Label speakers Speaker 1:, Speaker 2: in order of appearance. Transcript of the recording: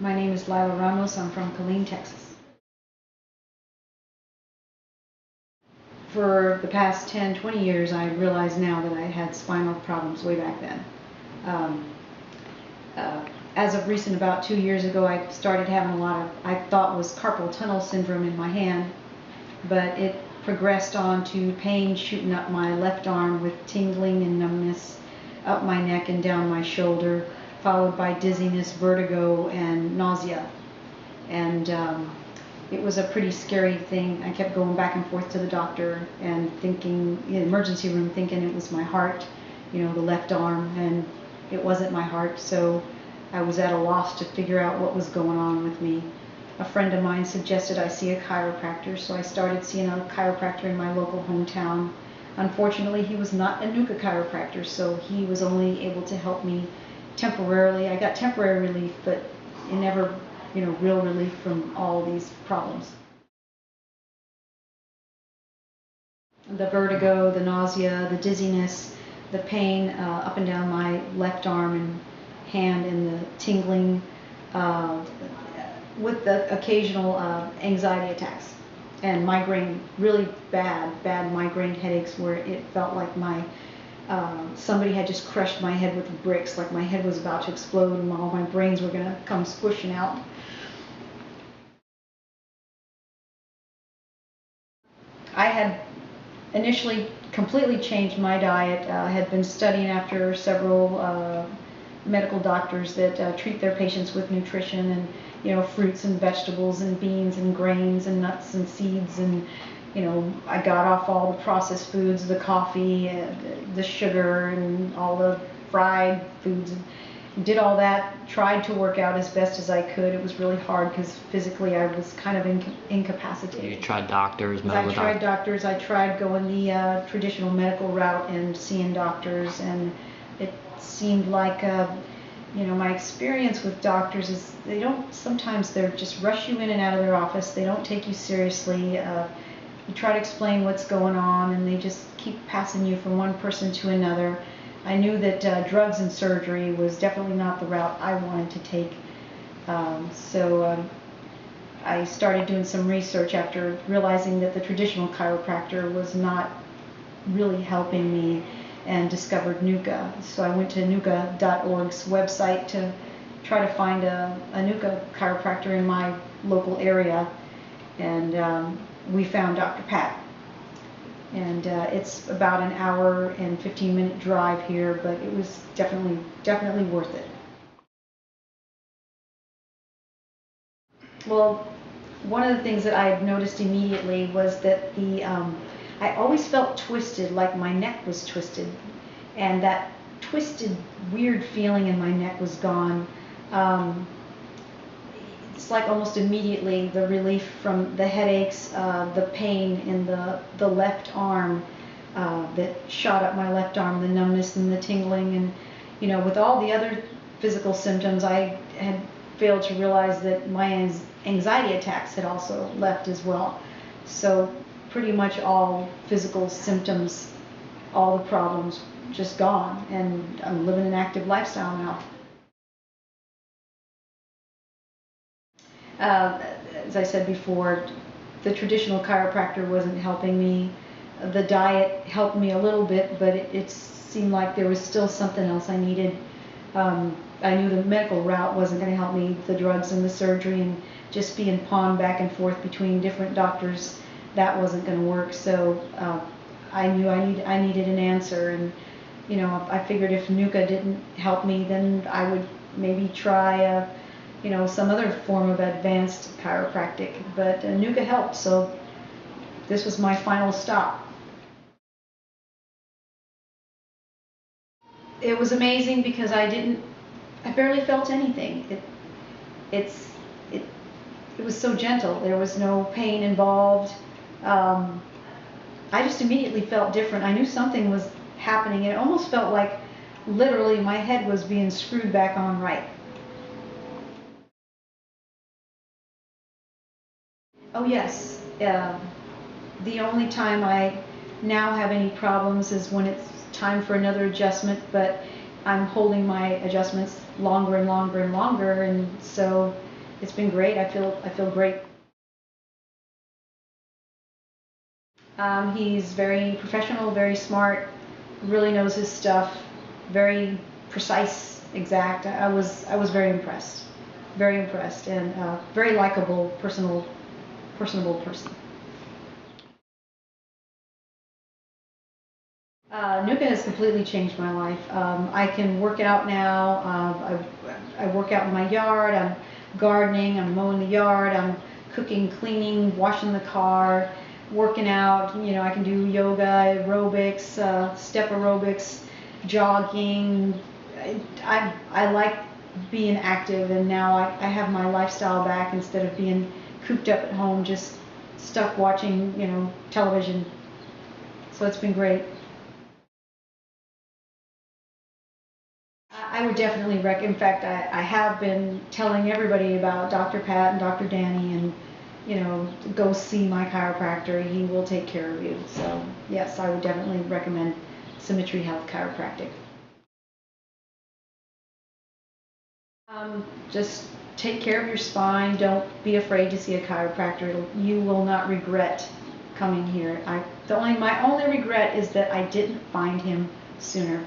Speaker 1: My name is Lila. I'm from Killeen, Texas. For the past 10, 20 years, I realize now that I had spinal problems way back then. Um, as of recent, about 2 years ago, I started having a lot of, I thought was carpal tunnel syndrome in my hand, but it progressed on to pain shooting up my left arm with tingling and numbness up my neck and down my shoulder, followed by dizziness, vertigo, and nausea. And it was a pretty scary thing. I kept going back and forth to the doctor and thinking, in the emergency room, thinking it was my heart, the left arm, and it wasn't my heart. So I was at a loss to figure out what was going on with me. A friend of mine suggested I see a chiropractor, so I started seeing a chiropractor in my local hometown. Unfortunately, he was not a NUCA chiropractor, so he was only able to help me temporarily. I got temporary relief, but it never, real relief from all these problems. The vertigo, the nausea, the dizziness, the pain up and down my left arm and hand, and the tingling with the occasional anxiety attacks and migraine, really bad migraine headaches where it felt like somebody had just crushed my head with bricks, like my head was about to explode and all my brains were going to come squishing out. I had initially completely changed my diet. I had been studying after several medical doctors that treat their patients with nutrition and fruits and vegetables and beans and grains and nuts and seeds, and I got off all the processed foods, the coffee, the sugar, and all the fried foods. Did all that, tried to work out as best as I could. It was really hard because physically I was kind of incapacitated.
Speaker 2: You tried doctors,
Speaker 1: medical doctors? I tried doctors. I tried going the traditional medical route and seeing doctors, and it seemed like my experience with doctors is sometimes they just rush you in and out of their office. They don't take you seriously. You try to explain what's going on and they just keep passing you from one person to another. I knew that drugs and surgery was definitely not the route I wanted to take. So I started doing some research after realizing that the traditional chiropractor was not really helping me, and discovered NUCA. So I went to NUCA.org's website to try to find a NUCA chiropractor in my local area, and we found Dr. Pat. And it's about an hour and 15-minute drive here, but it was definitely worth it. Well, one of the things that I had noticed immediately was that I always felt twisted, like my neck was twisted, and that twisted, weird feeling in my neck was gone. It's like almost immediately the relief from the headaches, the pain in the left arm that shot up my left arm, the numbness and the tingling, and with all the other physical symptoms, I had failed to realize that my anxiety attacks had also left as well. So pretty much all physical symptoms, all the problems just gone, and I'm living an active lifestyle now. As I said before, the traditional chiropractor wasn't helping me. The diet helped me a little bit, but it seemed like there was still something else I needed. I knew the medical route wasn't going to help me, the drugs and the surgery and just being pawned back and forth between different doctors, that wasn't going to work. So I knew I needed an answer, and I figured if NUCA didn't help me, then I would maybe try some other form of advanced chiropractic. But NUCA helped, so this was my final stop. It was amazing because I barely felt anything. It was so gentle. There was no pain involved. I just immediately felt different. I knew something was happening. It almost felt like literally my head was being screwed back on right. Oh yes. The only time I now have any problems is when it's time for another adjustment, but I'm holding my adjustments longer and longer and longer, and so it's been great. I feel great. He's very professional, very smart, really knows his stuff, very precise, exact. I was very impressed, and very likable, personable person. Nuka has completely changed my life. I can work out now. I work out in my yard. I'm gardening. I'm mowing the yard. I'm cooking, cleaning, washing the car, working out. You know, I can do yoga, aerobics, step aerobics, jogging. I like being active, and now I have my lifestyle back instead of being cooped up at home, just stuck watching, you know, television. So it's been great. I would definitely in fact, I have been telling everybody about Dr. Pat and Dr. Danny, and, you know, go see my chiropractor. He will take care of you. So, yes, I would definitely recommend Symmetry Health Chiropractic. Just take care of your spine. Don't be afraid to see a chiropractor. You will not regret coming here. My only regret is that I didn't find him sooner.